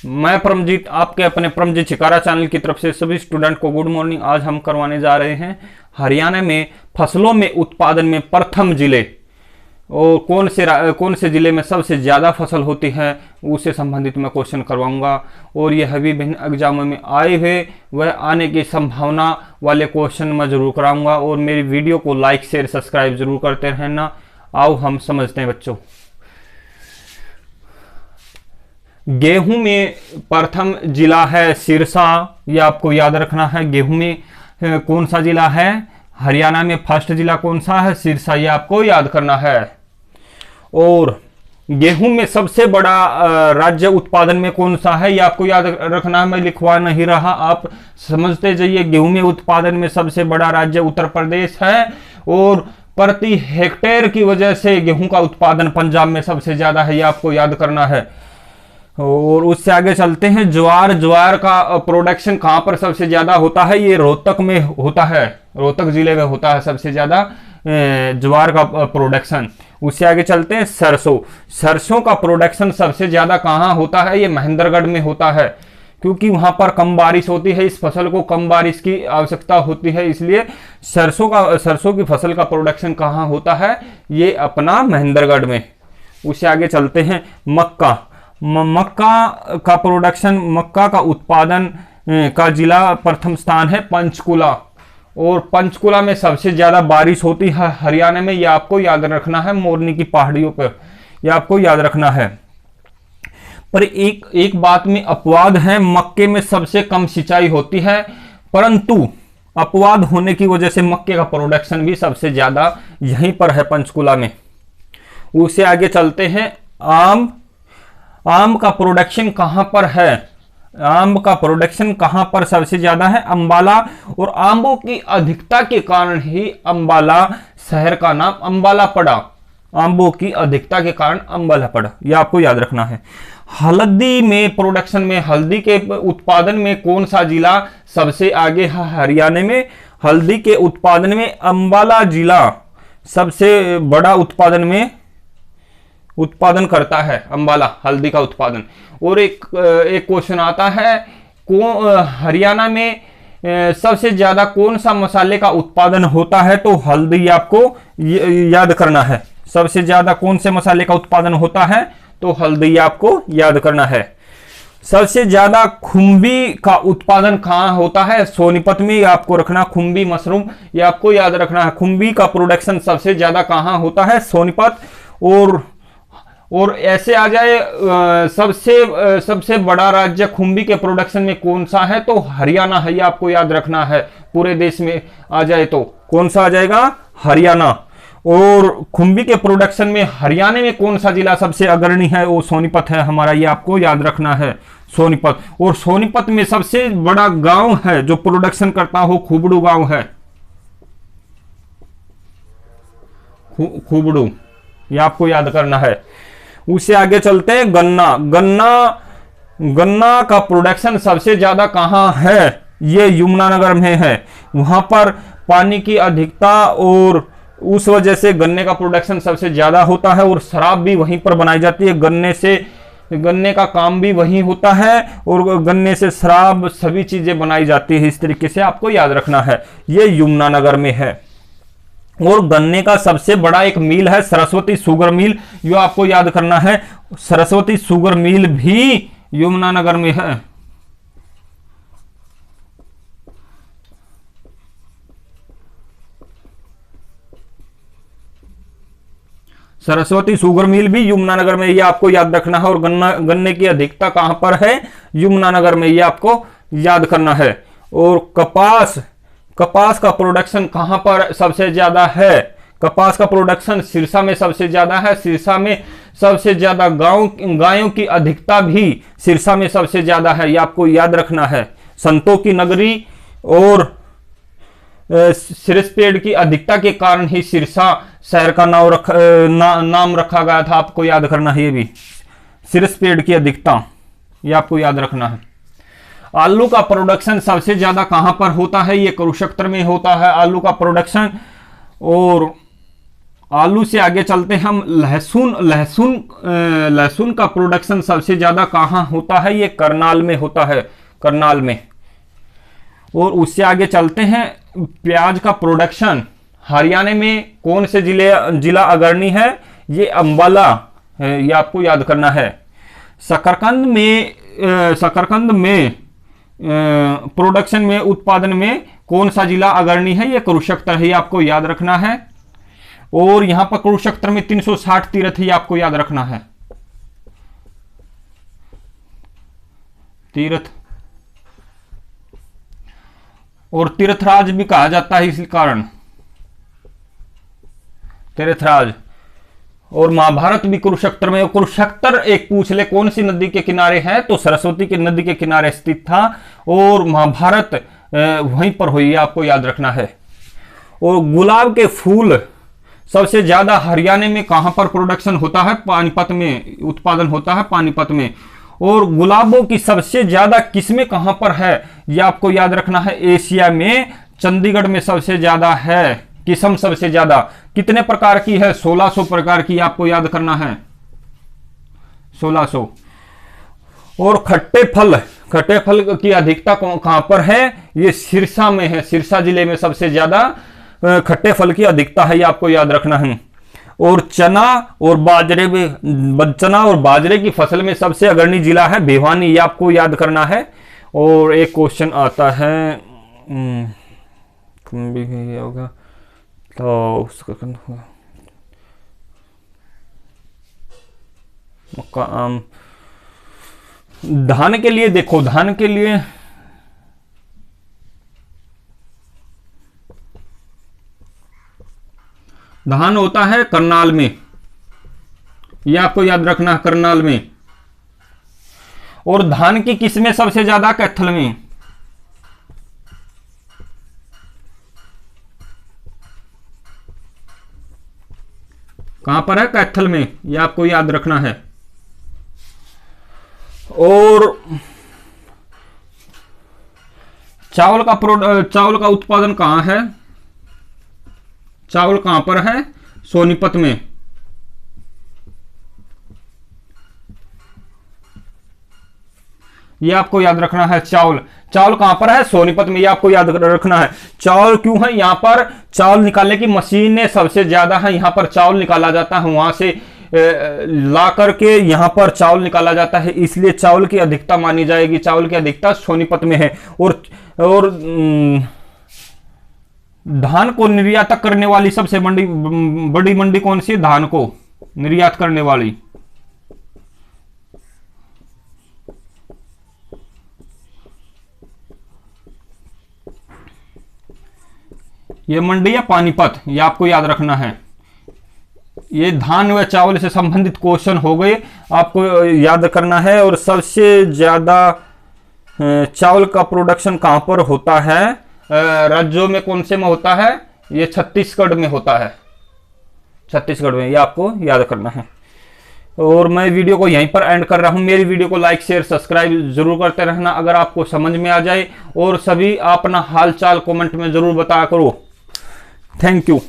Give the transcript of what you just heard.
मैं परमजीत, आपके अपने परमजीत चिकारा चैनल की तरफ से सभी स्टूडेंट को गुड मॉर्निंग। आज हम करवाने जा रहे हैं हरियाणा में फसलों में उत्पादन में प्रथम जिले और कौन से जिले में सबसे ज़्यादा फसल होती है, उससे संबंधित मैं क्वेश्चन करवाऊंगा। और ये सभी विभिन्न एग्जामों में आए हुए वह आने की संभावना वाले क्वेश्चन मैं जरूर कराऊंगा। और मेरी वीडियो को लाइक शेयर सब्सक्राइब जरूर करते रहना। आओ हम समझते हैं बच्चों। गेहूं में प्रथम जिला है सिरसा, ये आपको याद रखना है। गेहूं में कौन सा जिला है? हरियाणा में फर्स्ट जिला कौन सा है? सिरसा, ये आपको याद करना है। और गेहूं में सबसे बड़ा राज्य उत्पादन में कौन सा है, ये आपको याद रखना है। मैं लिखवा नहीं रहा, आप समझते जाइए। गेहूं में उत्पादन में सबसे बड़ा राज्य उत्तर प्रदेश है और प्रति हेक्टेयर की वजह से गेहूं का उत्पादन पंजाब में सबसे ज्यादा है, ये आपको याद करना है। और उससे आगे चलते हैं। ज्वार का प्रोडक्शन कहां पर सबसे ज्यादा होता है? ये रोहतक में होता है, रोहतक जिले में होता है सबसे ज्यादा ज्वार का प्रोडक्शन। उससे आगे चलते हैं। सरसों का प्रोडक्शन सबसे ज्यादा कहां होता है? ये महेंद्रगढ़ में होता है, क्योंकि वहां पर कम बारिश होती है। इस फसल को कम बारिश की आवश्यकता होती है, इसलिए सरसों की फसल का प्रोडक्शन कहां होता है? ये अपना महेंद्रगढ़ में। उससे आगे चलते हैं। मक्का का प्रोडक्शन, मक्का का उत्पादन का जिला प्रथम स्थान है पंचकुला। और पंचकुला में सबसे ज्यादा बारिश होती है हरियाणा में, यह आपको याद रखना है। मोरनी की पहाड़ियों पर, यह आपको याद रखना है। पर एक बात में अपवाद है, मक्के में सबसे कम सिंचाई होती है, परंतु अपवाद होने की वजह से मक्के का प्रोडक्शन भी सबसे ज्यादा यहीं पर है, पंचकुला में। उससे आगे चलते हैं। आम का प्रोडक्शन कहां पर है? आम का प्रोडक्शन कहां पर सबसे ज्यादा है? अंबाला। और आंबों की अधिकता के कारण ही अंबाला शहर का नाम अंबाला पड़ा। आंबों की अधिकता के कारण अंबाला पड़ा, यह आपको याद रखना है। हल्दी में प्रोडक्शन में, हल्दी के उत्पादन में कौन सा जिला सबसे आगे है? हरियाणा में हल्दी के उत्पादन में अंबाला जिला सबसे बड़ा उत्पादन करता है, अंबाला हल्दी का उत्पादन। और एक क्वेश्चन आता है, हरियाणा में सबसे ज्यादा कौन सा मसाले का उत्पादन होता है? तो हल्दी, आपको याद करना है। सबसे ज्यादा कौन से मसाले का उत्पादन होता है? तो हल्दी, आपको याद करना है। सबसे ज्यादा खुम्बी का उत्पादन कहां होता है? सोनीपत में, आपको रखना। खुम्बी मशरूम, ये आपको याद रखना है। खुम्बी का प्रोडक्शन सबसे ज्यादा कहां होता है? सोनीपत। और ऐसे आ जाए, सबसे बड़ा राज्य खुम्बी के प्रोडक्शन में कौन सा है? तो हरियाणा है, ये आपको याद रखना है। पूरे देश में आ जाए तो कौन सा आ जाएगा? हरियाणा। और खुम्बी के प्रोडक्शन में हरियाणा में कौन सा जिला सबसे अग्रणी है? वो सोनीपत है हमारा, ये आपको याद रखना है, सोनीपत। और सोनीपत में सबसे बड़ा गांव है जो प्रोडक्शन करता हो, खुबड़ू गांव है। खुबड़ू, ये आपको याद करना है। उससे आगे चलते हैं। गन्ना का प्रोडक्शन सबसे ज्यादा कहां है? ये यमुनानगर में है। वहां पर पानी की अधिकता और उस वजह से गन्ने का प्रोडक्शन सबसे ज्यादा होता है। और शराब भी वहीं पर बनाई जाती है। गन्ने का काम भी वहीं होता है और गन्ने से शराब सभी चीजें बनाई जाती है। इस तरीके से आपको याद रखना है, ये यमुनानगर में है। और गन्ने का सबसे बड़ा एक मिल है सरस्वती शुगर मिल, यो आपको याद करना है। सरस्वती शुगर मिल भी यमुनानगर में है। सरस्वती शुगर मिल भी यमुनानगर में, ये आपको याद रखना है। और गन्ने की अधिकता कहां पर है? यमुनानगर में, ये आपको याद करना है। और कपास का प्रोडक्शन कहां पर सबसे ज्यादा है? कपास का प्रोडक्शन सिरसा में सबसे ज्यादा है। सिरसा में सबसे ज्यादा गायों की अधिकता भी सिरसा में सबसे ज्यादा है, ये आपको याद रखना है। संतों की नगरी और सिरस पेड़ की अधिकता के कारण ही सिरसा शहर का नाम रखा गया था, आपको याद करना है। ये भी सिरस पेड़ की अधिकता, ये आपको याद रखना है। आलू का प्रोडक्शन सबसे ज्यादा कहां पर होता है? ये कुरुक्षेत्र में होता है आलू का प्रोडक्शन। और आलू से आगे चलते हैं हम। लहसुन लहसुन लहसुन का प्रोडक्शन सबसे ज्यादा कहाँ होता है? ये करनाल में होता है, करनाल में। और उससे आगे चलते हैं, प्याज का प्रोडक्शन हरियाणा में कौन से जिला अग्रणी है? ये अंबाला है, ये आपको याद करना है। शकरकंद में प्रोडक्शन में, उत्पादन में कौन सा जिला अग्रणी है? ये कुरुक्षेत्र है, ये आपको याद रखना है। और यहां पर कुरुक्षेत्र में 360 तीर्थ है, ये आपको याद रखना है। तीर्थ और तीर्थराज भी कहा जाता है इसी कारण, तीर्थराज। और महाभारत भी कुरुक्षेत्र में। कुरुक्षेत्र एक पूछ ले कौन सी नदी के किनारे है? तो सरस्वती की नदी के किनारे स्थित था। और महाभारत वहीं पर हुई, आपको याद रखना है। और गुलाब के फूल सबसे ज्यादा हरियाणा में कहां पर प्रोडक्शन होता है? पानीपत में उत्पादन होता है, पानीपत में। और गुलाबों की सबसे ज्यादा किस्में कहां पर है? यह आपको याद रखना है। एशिया में चंडीगढ़ में सबसे ज्यादा है किस्म, सबसे ज्यादा। कितने प्रकार की है? 1600 प्रकार की, आपको याद करना है, 1600। और खट्टे फल की अधिकता कहां पर है? ये सिरसा में है, सिरसा जिले में सबसे ज्यादा खट्टे फल की अधिकता है, ये आपको याद रखना है। और चना और बाजरे की फसल में सबसे अग्रणी जिला है भिवानी, ये आपको याद करना है। और एक क्वेश्चन आता है, होगा तो उसका मक्का, आम। धान के लिए देखो, धान के लिए धान होता है करनाल में, यह आपको याद रखना है, करनाल में। और धान की किस्में सबसे ज्यादा कैथल में। कहां पर है? कैथल में, यह आपको याद रखना है। और चावल का उत्पादन कहां है? चावल कहां पर है? सोनीपत में। यह आपको याद रखना है। चावल कहां पर है? सोनीपत में, यह आपको याद रखना है। चावल क्यों है यहां पर? चावल निकालने की मशीनें सबसे ज्यादा है, यहां पर चावल निकाला जाता है, वहां से ला करके यहां पर चावल निकाला जाता है, इसलिए चावल की अधिकता मानी जाएगी। चावल की अधिकता सोनीपत में है। और धान को निर्यात करने वाली सबसे बड़ी मंडी कौन सी है? धान को निर्यात करने वाली, ये मंडी है पानीपत, ये आपको याद रखना है। ये धान व चावल से संबंधित क्वेश्चन हो गए, आपको याद करना है। और सबसे ज्यादा चावल का प्रोडक्शन कहां पर होता है? राज्यों में कौन से में होता है? ये छत्तीसगढ़ में होता है, छत्तीसगढ़ में, ये आपको याद करना है। और मैं वीडियो को यहीं पर एंड कर रहा हूं। मेरी वीडियो को लाइक शेयर सब्सक्राइब जरूर करते रहना अगर आपको समझ में आ जाए। और सभी अपना हाल चाल कमेंट में जरूर बताया करो। Thank you.